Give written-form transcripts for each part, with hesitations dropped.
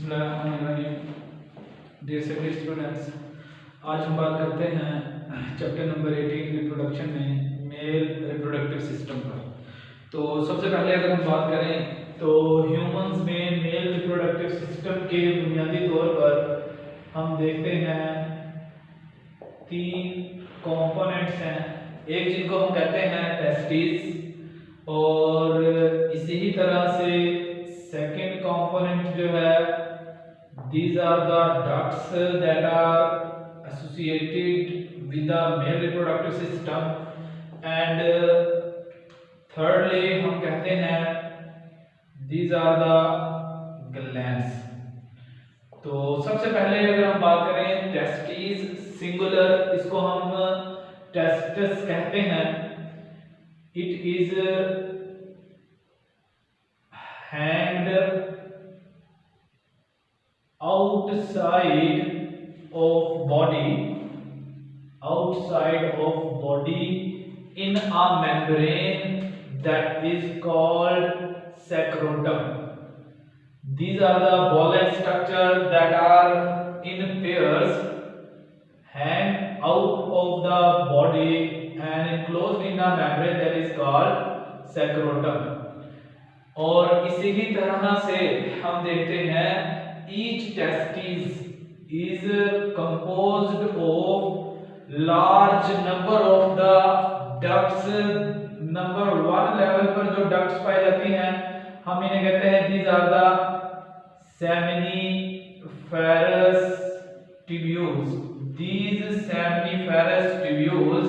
Dear secondary students, आज हम बात करते हैं चैप्टर नंबर 18 रिप्रोडक्शन में मेल रिप्रोडक्टिव सिस्टम पर। तो सबसे पहले अगर हम बात करें तो ह्यूमंस में मेल रिप्रोडक्टिव सिस्टम के बुनियादी तौर पर हम देखते हैं 3 कंपोनेंट्स हैं। एक जिनको हम कहते हैं टेस्टिस, और इसी ही तरह से सेकंड कंपोनेंट जो है these are the ducts that are associated with the male reproductive system, and thirdly हम कहते हैं these are the glands। तो सबसे पहले अगर हम बात करें टेस्टिस सिंगुलर, इसको हम टेस्टिस कहते हैं। It is hand outside of body in a membrane that is called scrotum. These are the ball-like structures that are in pairs, hang out of the body and enclosed in a membrane that is called scrotum. और इसी ही तरह से हम देखते हैं each testis is composed of large number of the ducts। Number 1 level पर जो ducts पाई जाती हैं हम इन्हें कहते हैं these are the seminiferous tubules। These seminiferous tubules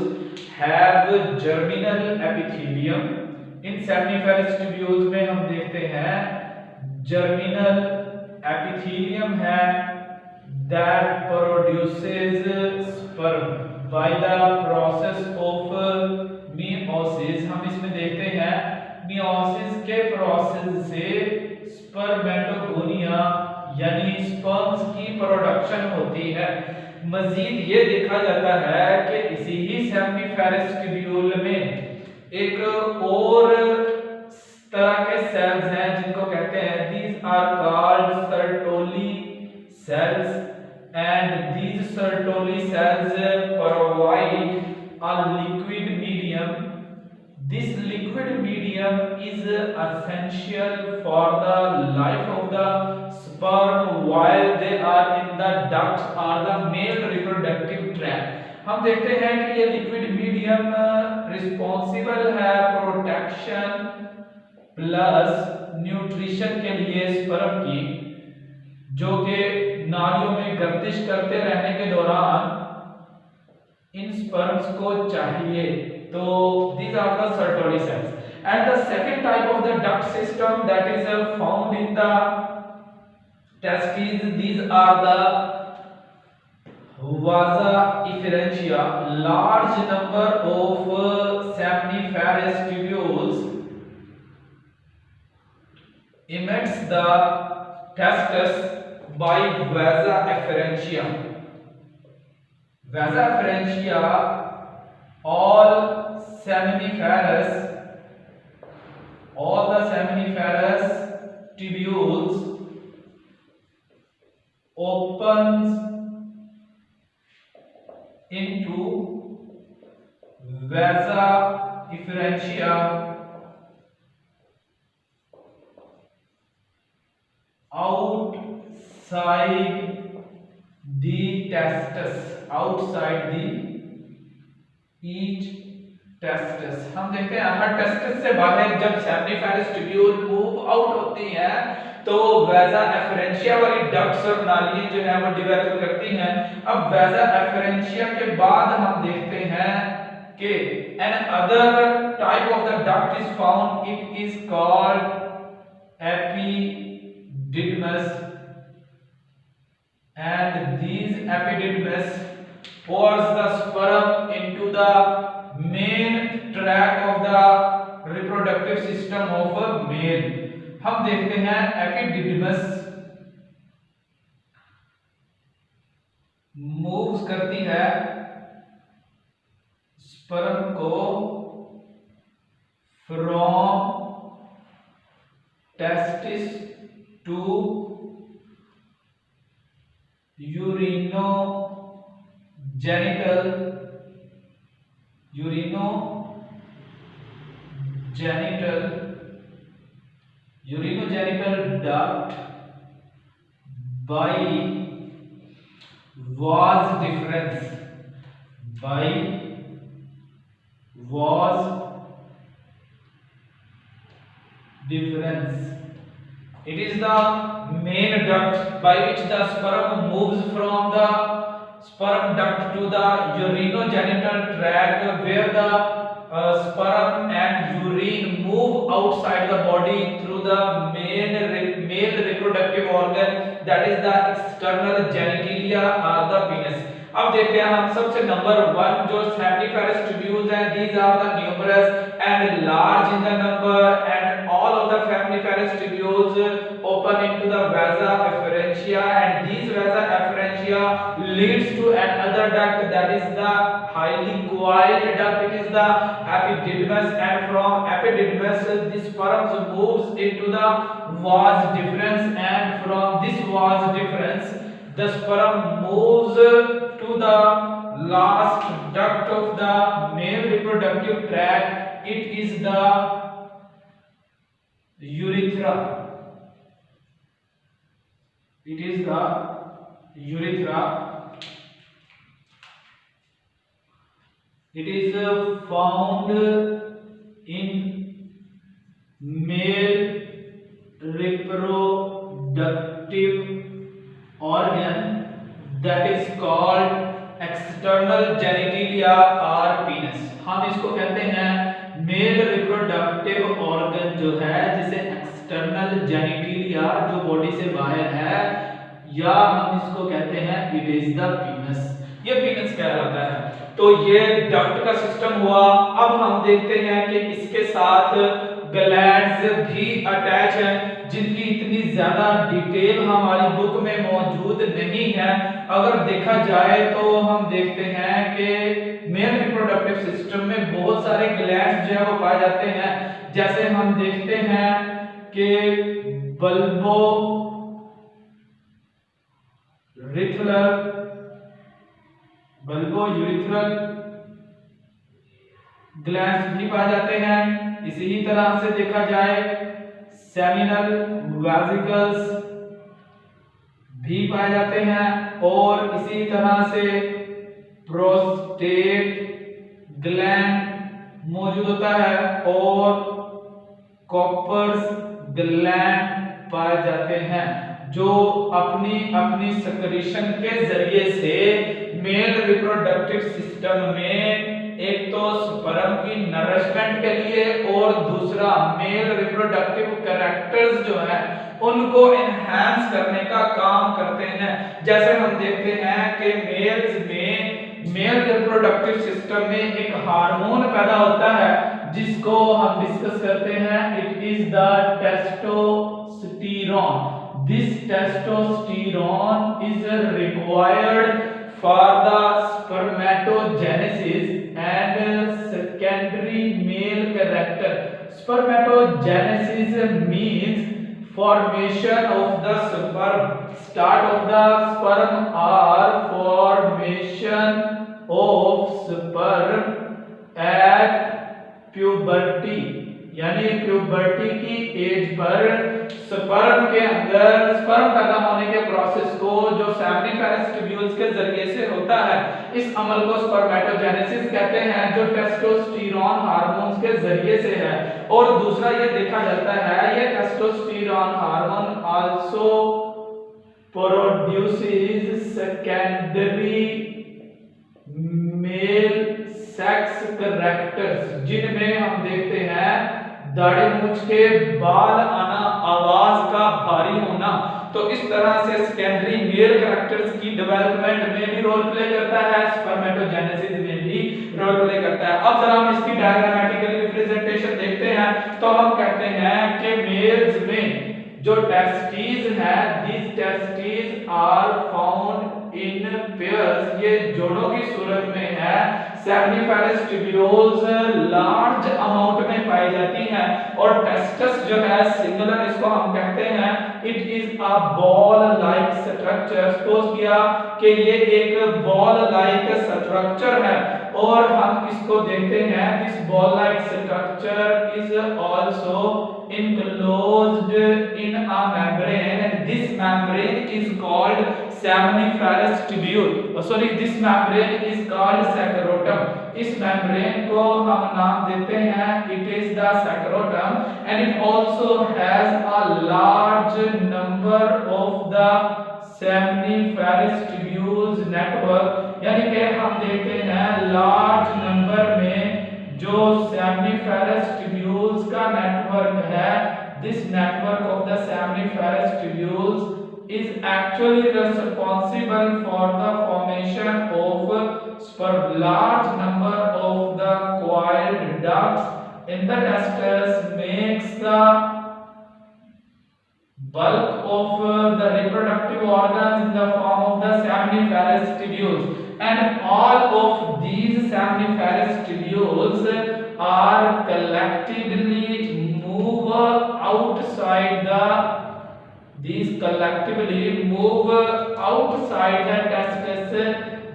have germinal epithelium। In seminiferous tubules में हम देखते हैं germinal epithelium है that produces sperm by the process of meiosis। हम इसमें देखते हैं meiosis के प्रोसेस से स्पर्मेटोगोनिया यानी स्पर्म्स की प्रोडक्शन होती है। मजीद ये देखा जाता है कि इसी ही सेमिनिफेरस ट्यूब्यूल में एक और तरह के सेल्स हैं जिनको कहते हैं these are called Sertoli cells, and these Sertoli cells provide a liquid medium। This liquid medium is essential for the life of the sperm while they are in the ducts or the male reproductive tract। हम देखते हैं कि ये liquid medium responsible है protection plus nutrition के लिए sperm की, जो कि नालियों में गर्दिश करते रहने के दौरान इन स्पर्म्स को चाहिए। तो these are the Sertoli cells, and the second type of the duct system that is found in the testes, these are the vasa efferentia। Large number of seminiferous tubules emits the testis by vasa efferentia। Vasa efferentia, all the seminiferous tubules opens into vasa efferentia outside the testis, outside the each testis। हम देखते हैं हर testis से बाहर जब seminiferous tubule move out होती हैं तो वैसा एफरेंशिया वाली डक्ट्स और नालियां जो है वो डेवलप करती हैं। अब वैसा एफरेंशिया के बाद हम देखते हैं कि an other type of the duct is found, it is called epididymis, and these epididymis pours the sperm into the main tract of the reproductive system of a male। हम देखते हैं epididymis मूव्स करती है sperm को from testis to urinogenital duct by was difference it is the main duct by which the sperm moves from the sperm duct to the urinogenital tract, where the sperm and urine move outside the body through the male reproductive organ, that is the external genitalia or the penis. अब देखते हैं हम सबसे number 1 जो seminiferous tubules हैं, these are the numerous and large in the number, and all of the seminiferous tubules open into the vasa efferentia, and these vasa efferentia leads to another duct, that is the highly coiled duct, it is the epididymis, and from epididymis the sperm moves into the vas deferens, and from this vas deferens the sperm moves to the last duct of the male reproductive tract, it is the urethra. It is the urethra. It is found in male reproductive organ, that is called external genitalia or penis. हम इसको कहते हैं male reproductive organ जो है, जिसे external जेनिटिलिया जो body से बाहर है, या हम इसको कहते हैं इट इज द पीनस, ये पीनस कहलाता है। तो ये डक्ट का सिस्टम हुआ। अब हम देखते हैं कि इसके साथ ग्लैंड्स भी अटैच हैं, जिनकी इतनी ज्यादा डिटेल हमारी बुक में मौजूद नहीं है। अगर देखा जाए तो हम देखते हैं कि मेल रिप्रोडक्टिव सिस्टम में बहुत सारे ग्लैंड्स जो है वो पाए जाते हैं। जैसे हम देखते हैं कि बल्बोयूरिथ्रल ग्लैंड्स भी पाए जाते हैं। इसी तरह से देखा जाए सेमिनल वेसिकल्स भी पाए जाते हैं, और इसी तरह से प्रोस्टेट ग्लैंड मौजूद होता है, और कॉपर्स ग्लैंड पाए जाते हैं, जो अपनी अपनी सेक्रेशन के जरिए से मेल रिप्रोडक्टिव सिस्टम में एक तो स्पर्म की नरिशमेंट के लिए और दूसरा मेल रिप्रोडक्टिव कैरेक्टर्स जो है उनको एनहांस करने का काम करते हैं। जैसे हम देखते हैं कि मेल्स में मेल रिप्रोडक्टिव सिस्टम में एक हार्मोन पैदा होता है जिसको हम डिस्कस करते हैं, it is the testosterone. This testosterone is required for the spermatogenesis and secondary male character. Spermatogenesis means formation of the sperm, start of the sperm or formation of sperm at puberty, यानी puberty की as per sperm के अंदर sperm पैदा होने के process को जो seminiferous tubules के जरिए से होता है, इस अमल को स्पर्मेटोजेनेसिस कहते हैं, जो टेस्टोस्टेरोन हार्मोन्स के जरिए से है। और दूसरा ये देखा जाता है, ये testosterone hormone also produces secondary male sex characters, जिनमें हम देखते हैं दाढ़ी मूंछ के बाल आना, आवाज का भारी होना। तो इस तरह से सेकेंडरी मेल कैरेक्टर्स की डेवलपमेंट में भी रोल प्ले करता है, स्पर्मेटोजेनेसिस में भी रोल प्ले करता है। अब जरा हम इसकी डायग्रामेटिकली रिप्रेजेंटेशन देखते हैं, तो हम कहते हैं कि मेल्स में जो टेस्टिस है, these testes are found in pairs, ये जोड़ों की सूरत में है। सेमनीफेरस ट्यूब्यूल्स लार्ज अमाउंट में पाई जाती हैं और टेस्टस जो है सिंगुलर इसको हम कहते हैं। It is a ball like structure. Suppose किया कि ये एक बॉल लाइक स्ट्रक्चर है और हम इसको देखते हैं this ball like structure is also enclosed in a membrane and this membrane is called seminiferous tubule. Sorry, this membrane is called sclerotum. इस membrane को हम नाम देते हैं it is the sclerotum and it also has a large number of the seminiferous tubules network। यानी कि हम देखते हैं large number में जो seminiferous tubules का नेटवर्क है, this network of the seminiferous tubules is actually responsible for the formation of sperm। Large number of the coiled ducts in the testes makes the bulk of the reproductive organs in the form of the seminiferous tubules and all of these seminiferous tubules are collectively move outside the testes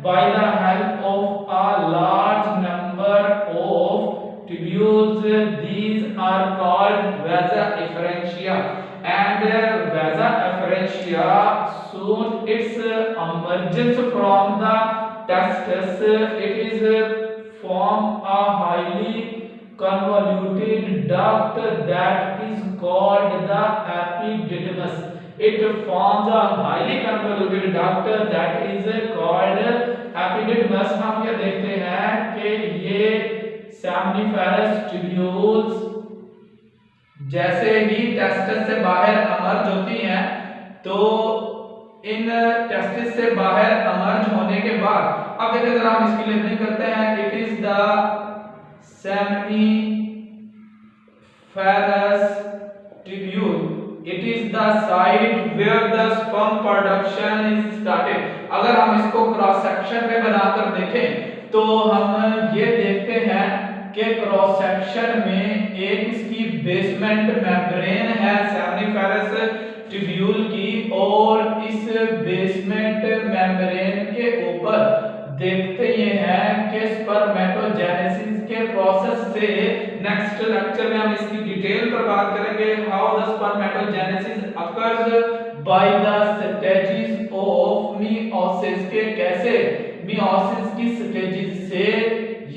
by the help of a large number of tubules। These are called vasa efferentia and vasa efferentia soon its emergence from the testes it is form a highly convoluted duct that is called the epididymis। It forms a highly convoluted duct that is called epididymis। हम क्या देखते हैं कि ये seminiferous tubules जैसे ही testis से बाहर emerge होती हैं तो इन टेस्टिस से बाहर इमर्ज होने के बाद अब देखिए जरा हम इसकी लेबलिंग करते हैं। It is the seminiferous tubule, it is the site where the sperm production is started। अगर हम इसको क्रॉस सेक्शन में बनाकर देखें तो हम ये देखते हैं कि क्रॉस सेक्शन में एक इसकी बेसमेंट मेम्ब्रेन है seminiferous ट्यूब्यूल की और इस बेसमेंट मेम्ब्रेन के ऊपर देखते ये हैं कि स्पर्मेटोजेनेसिस के प्रोसेस से नेक्स्ट लेक्चर में हम इसकी डिटेल पर बात करेंगे how the spermatogenesis occurs by the stages of meiosis के कैसे मियोसिस की स्टेजेस से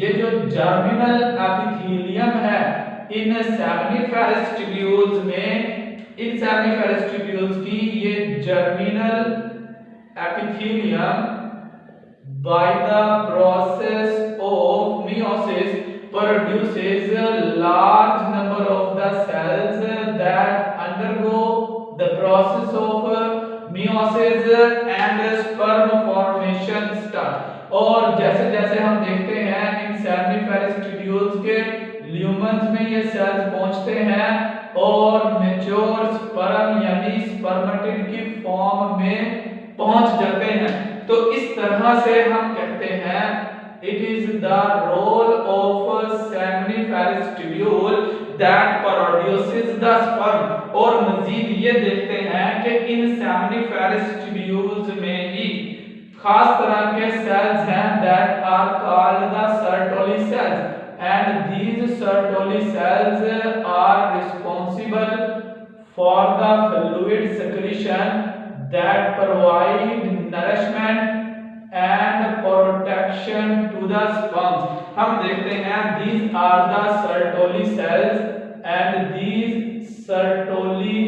ये जो जर्मिनल एपिथेलियम है इन seminiferous ट्यूब्यूल्स में इन seminiferous ट्यूब्यूल्स की ये germinal epithelium by the process of meiosis produces a large number of the cells that undergo the process of meiosis and sperm formation start। और जैसे जैसे हम देखते हैं इन seminiferous tubules के ल्यूमन्स में ये सेल्स पहुंचते हैं और मैच्योर स्पर्म यानी स्पर्मेटिड की फॉर्म में पहुंच जाते हैं। तो इस तरह से हम कहते हैं it is the role of seminiferous tubule that produces the sperm। और मजीद ये देखते हैं कि इन seminiferous tubules में ही खास तरह के सेल्स हैं that are called the Sertoli cells and these Sertoli cells are responsible for the fluid secretion that provide nourishment and protection to the sperm। हम देखते हैं these are the Sertoli cells and these Sertoli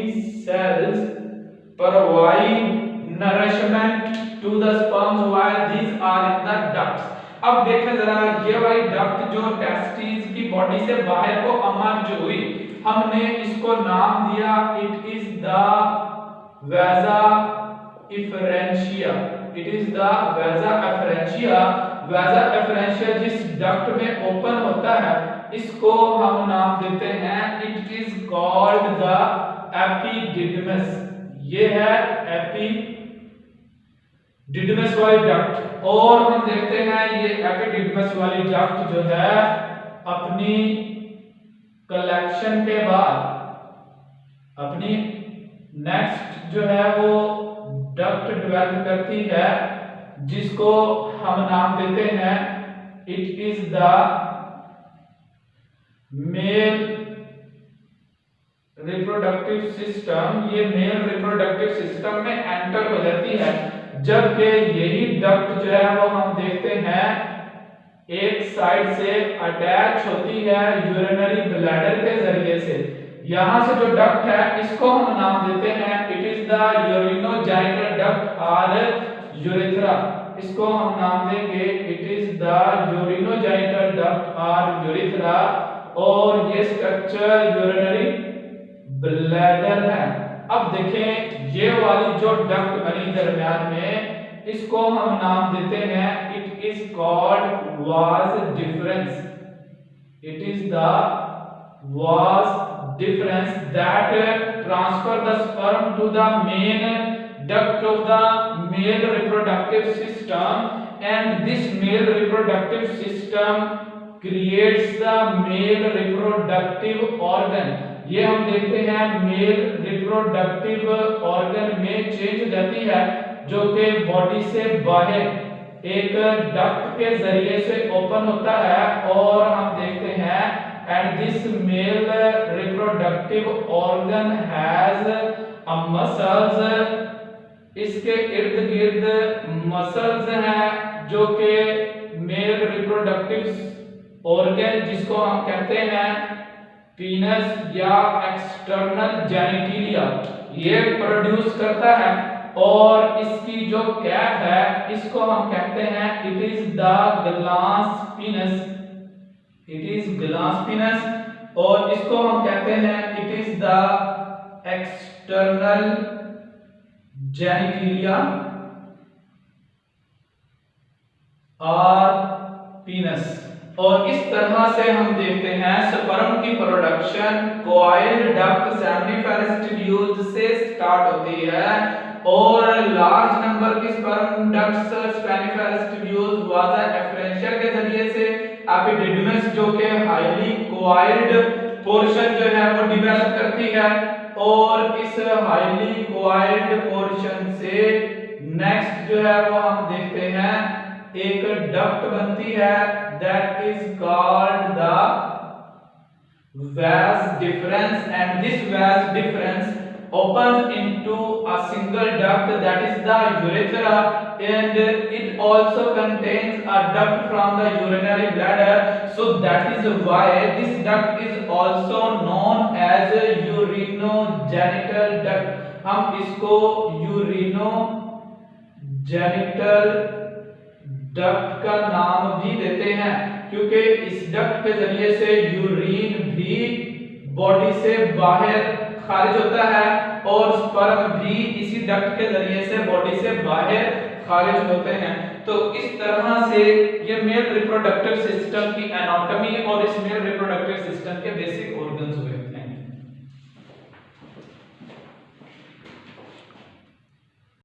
cells provide nourishment to the sperm while these are in the ducts। अब देखें जरा ये वाली duct जो testis की बॉडी से बाहर को इमर्ज हुई हमने इसको नाम दिया इट इज द वैसा efferentia। इट इज द वैसा efferentia। वैसा efferentia जिस डक्ट में ओपन होता है इसको हम नाम देते हैं it is called the epididymis. ये है एपिडिडमिस। डिडमस वाली डक्ट। और हम देखते हैं ये एपिडिडमस वाली डक्ट जो है अपनी कलेक्शन के बाद अपनी नेक्स्ट जो है वो डक्ट डेवलप करती है जिसको हम नाम देते हैं it is the male reproductive system. ये मेल रिप्रोडक्टिव सिस्टम में एंटर हो जाती है, जबकि यही डक्ट जो है वो हम देखते हैं एक साइड से अटैच होती है यूरिनरी ब्लैडर के जरिए से। यहां से जो डक्ट है इसको हम नाम देते हैं it is the urinogenital duct और यूरेथ्रा। इसको हम नाम देंगे it is the urinogenital duct और यूरेथ्रा। और ये स्ट्रक्चर यूरिनरी ब्लैडर है। अब देखें ये वाली जो डक्ट बनी दरमियान में इसको हम नाम देते हैं it is called vas deferens. It is the was difference that transfer the sperm to the main duct of the male reproductive system, and this male reproductive system creates the male reproductive organ। ये हम देखते हैं male reproductive organ में change हो जाती है जो कि बॉडी से बाहर एक डक्ट के जरिए से ओपन होता है। और हम देखते हैं and this male reproductive organ has a muscles। इसके इर्द गिर्द मसल्स हैं जो कि मेल रिप्रोडक्टिव ऑर्गन जिसको हम कहते हैं पीनस या एक्सटर्नल जेनिटलिया ये प्रोड्यूस करता है। और इसकी जो कैप है इसको हम कहते हैं it is the glass पीनस। It is glass पीनस। और इसको हम कहते हैं it is the external genitalia और पीनस। और इस तरह से हम देखते हैं स्पर्म की production coiled duct seminiferous tubules से स्टार्ट होती है और लार्ज नंबर की स्पर्म डक्ट्स सेमिनिफेरस ट्यूब्यूल्स वाजा एफरेंशिया के जरिए से एपिडिडमस जो कि हाईली कॉइल्ड पोर्शन जो है वो डेवलप करती है। और इस हाईली कॉइल्ड पोर्शन से नेक्स्ट जो है वो हम देखते हैं एक डक्ट बनती है that is called the vas deferens, and this vas deferens opens into a single duct that is the urethra, and it also contains a duct from the urinary bladder, so that is why this duct is also known as a urinogenital duct। हम इसको urinogenital duct का नाम भी देते हैं क्योंकि इस duct के जरिए से यूरिन भी बॉडी से बाहर खारिज होता है और स्पर्म भी इसी डक्ट के जरिए से बॉडी से बाहर खारिज होते हैं। तो इस तरह से ये मेल रिप्रोडक्टिव सिस्टम की एनाटॉमी और इस मेल रिप्रोडक्टिव सिस्टम के बेसिक ऑर्गन्स हुए।